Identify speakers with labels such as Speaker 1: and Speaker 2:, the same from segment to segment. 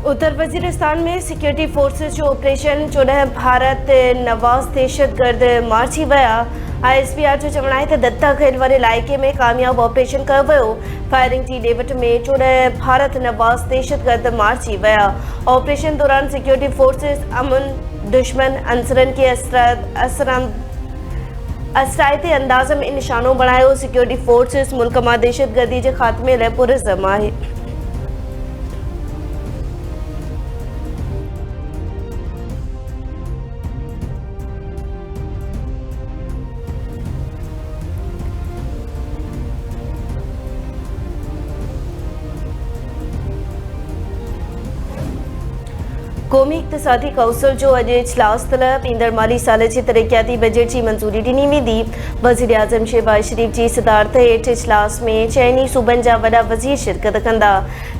Speaker 1: उत्तर वजीरिस्तान में security forces जो operation 14 Bharat नवाज़ दहशतगर्द मार्ची विया। ISPR जो चवण आहे त दत्ता कयल वारे इलाइक़े में कामयाब ऑपरेशन कयो वियो। फायरिंग टी डेविड में 14 भारत नवाज़ दहशतगर्द मार्ची विया। ऑपरेशन दौरान सिक्योरिटी फोर्सेस अमन दुश्मन अंसरनि खे असराइते अंदाज़ में निशानो बणायो। सिक्योरिटी फोर्सेस मुल्क मां दहशतगर्दी जे ख़ात्मे लाइ पुरज़म आहे। क़ौमी इक़्तिसादी काउंसिल जो अॼु इजलास तलब ईंदड़ माली साल जी तरक़ियाती बजट जी मंज़ूरी ॾिनी वेंदी। वज़ीर आज़म शहबाज शरीफ़ जी सदारत हेठि इजलास में चइनी सूबनि जा वॾा वज़ीर शिरकत कंदा।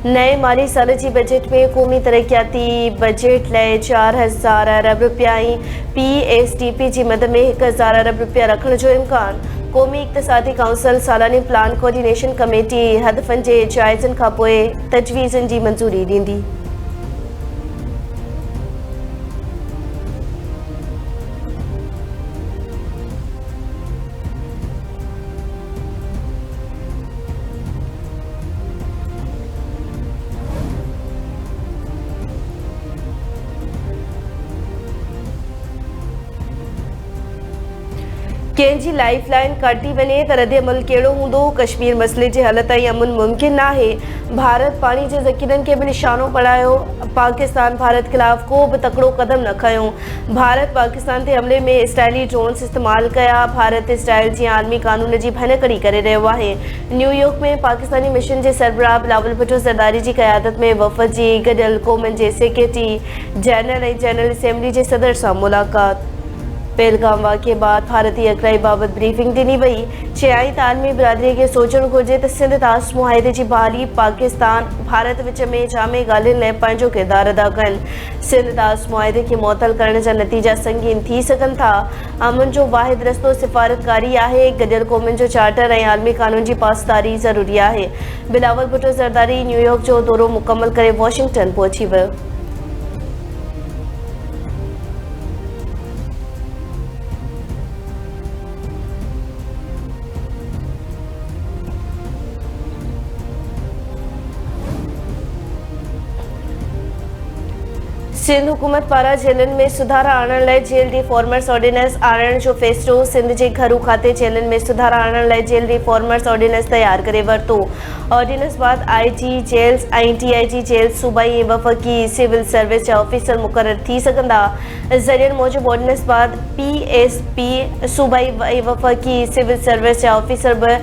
Speaker 1: नए माली साल जी बजट में क़ौमी तरक़ियाती बजट लाइ 4000 अरब रुपया ऐं PSDP जी मद में 1000 अरब रुपया रखण जो इम्कान। क़ौमी इक़्तिसादी काउंसिल सालानी प्लान कोऑर्डिनेशन कमेटी हदफ़नि जे जाइज़नि खां पोइ तजवीज़नि जी मंज़ूरी ॾींदी। कंहिंजी लाइफ लाइन कटी वञे त रद्द अमल कहिड़ो हूंदो। कश्मीर मसइले जे हल ताईं अमन मुमकिन नाहे। भारत पाणी जे ज़ख़ीरनि खे बि निशानो बणायो। पाकिस्तान भारत ख़िलाफ़ को बि तकिड़ो क़दम न खयो। भारत पाकिस्तान ते हमले में इसराइली ड्रोन्स इस्तेमालु कया। भारत इसराइल जी आलमी कानून जी भनकड़ी करे रहियो आहे। न्यूयॉर्क में पाकिस्तानी मिशन जे सरबराह बिलावल भुट्टो ज़रदारी जी क़यादत में वफ़द जी गॾियल क़ौमनि जे सेक्रेटरी जनरल ऐं जनरल असेंबली जे सदर सां मुलाक़ात। पहलगाम वाक़े बाद भारतीय अगराई बाबत ब्रीफिंग ॾिनी वई। चयाई त आलमी बिरादरीअ खे सोचणु घुरिजे त सिंध ताश मुआहिदे जी बहाली पाकिस्तान भारत विच में जामे ॻाल्हियुनि लाइ पंहिंजो किरदारु अदा कनि। सिंध ताश मुआहिदे खे मुअतल करण जा नतीजा संगीन थी सघनि था। अमन जो वाहिद रस्तो सिफ़ारतकारी आहे। गॾियल क़ौमुनि जो चार्टर ऐं आलमी कानून जी पासदारी ज़रूरी आहे। बिलावल भुट्टो ज़रदारी न्यूयॉर्क जो दौरो मुकमल करे वॉशिंगटन पहुची वियो। सिंध हुकूमत पारां जेलनि में सुधार आणण लाइ जेल रिफॉर्मर्स ऑर्डिनेंस आणण जो फ़ैसिलो। सिंध जे घरू खाते जेलनि में सुधार आणण लाइ जेल रिफॉर्मर्स ऑर्डिनेंस तयार करे वरितो। ऑर्डिनेंस बाद IG जेल्स ऐं DIG जेल्स सूबाई ऐं वफ़ाक़ी सिविल सर्विस जा ऑफिसर मुक़रर थी सघंदा। ज़रियनि मूजिबि ऑर्डिनेंस बाद PSP सूबाई ऐं वफ़ाक़ी सिविल सर्विस जा ऑफिसर बि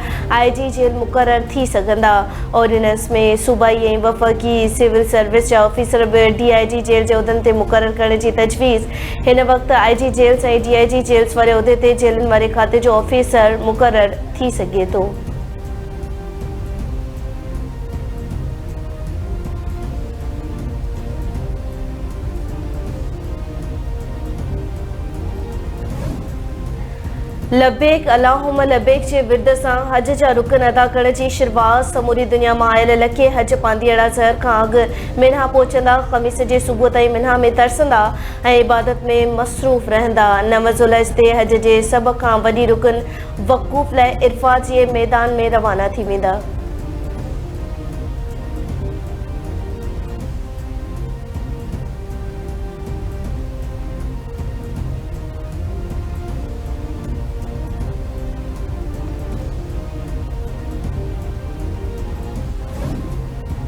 Speaker 1: IG जेल मुक़रर थी सघंदा। ऑर्डिनेंस में सूबाई ऐं वफ़ाक़ी सिविल सर्विस जा ऑफिसर बि DIG जेल जे उहिदनि ते मुक़रर करण जी तजवीज़। हिन वक़्तु IG जेल्स ऐं DIG जेल्स वारे उहिदे ते जेलनि वारे खाते जो ऑफिसर मुक़रर थी सघे थो। लबैक अल्लाहुम्मा लबैक जे विर्द सां हज जा रुकन अदा करण जी शुरूआत। समूरी दुनिया मां आयल लखे हज पांधीअड़ा ज़हर खां अॻु मिन्हा पहुचंदा। ख़मीस जे सुबुह ताईं मिन्हा में तरसंदा ऐं इबादत में मसरूफ़ रहंदा। 9 ज़ुल्हिज ते हज जे सभ खां वॾी रुकन वक़ूफ़ लाइ इरफा जे मैदान में रवाना थी वेंदा।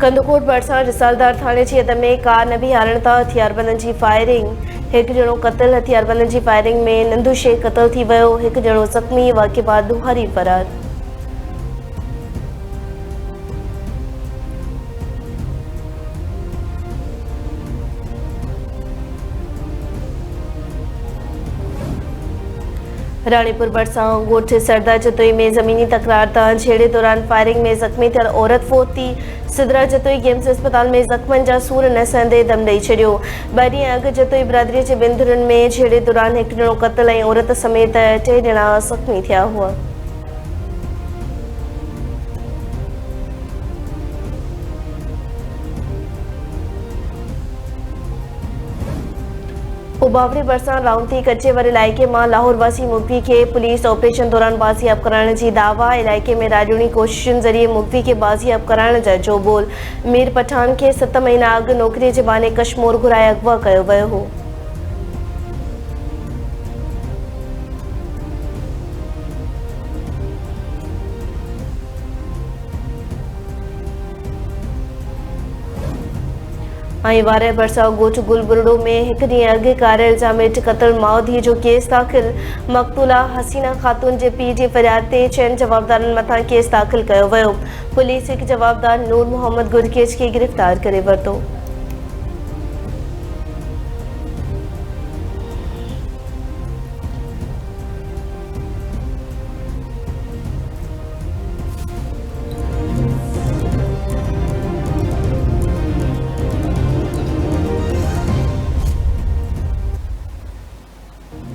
Speaker 1: कंदकोट भरिसां रिसालदार थाणे जी हद में कार न बीहारण तां हथियारबंदनि जी फायरिंग। हिकु ॼणो क़तल। हथियारबंदनि जी फायरिंग में नंदू शेख क़तल थी वियो। हिकु ॼणो ज़ख़्मी। वाक़े बाद ॾुहारी फरार। रानीपुर भरिसां ॻोठ सरदा जतोई में ज़मीनी तकरार तां छेड़े दौरान फायरिंग में ज़ख़्मी थियल औरत फ़ौत थी। सिदरा जतोई गेम्स अस्पताल में ज़ख़्मनि जा सूर न सहंदे दम ॾेई छॾियो। 2 ॾींहं अॻु जतोई बिरादरीअ जे ॿिनि धुरनि में छेड़े दौरान हिकु ॼणो क़त्ल ऐं औरत समेत 3 ॼणा ज़ख़्मी थिया हुआ। उबावरी बरसात राउंती कच्चेवर इलाइक़े में लाहौर वासी मुखी के पुलिस ऑपरेशन दौरान बाज़ियाब कराने की दावा। इलाइक़े में राजूनी कोशिशुनि ज़रिए मुखी के बाज़ियाब कराने जा जो बोल मीर पठान के 7 महीना अग नौकरी के बहाने कश्मीर घुराए अगवा किया वियो हो। वारे भरसाव गोठ गुलबुर्डो में एक ॾींहुं अॻु कारे इल्ज़ाम हेठि क़त्ल माओधी जो केस दाख़िल। मक़तूला हसीना ख़ातून जे पीउ जी फ़रियाद ते 6 जवाबदारनि मथां केस दाख़िल कियो वियो। पुलिस हिकु जवाबदार नूर मोहम्मद गुरकेज खे गिरफ़्तार करे वरितो।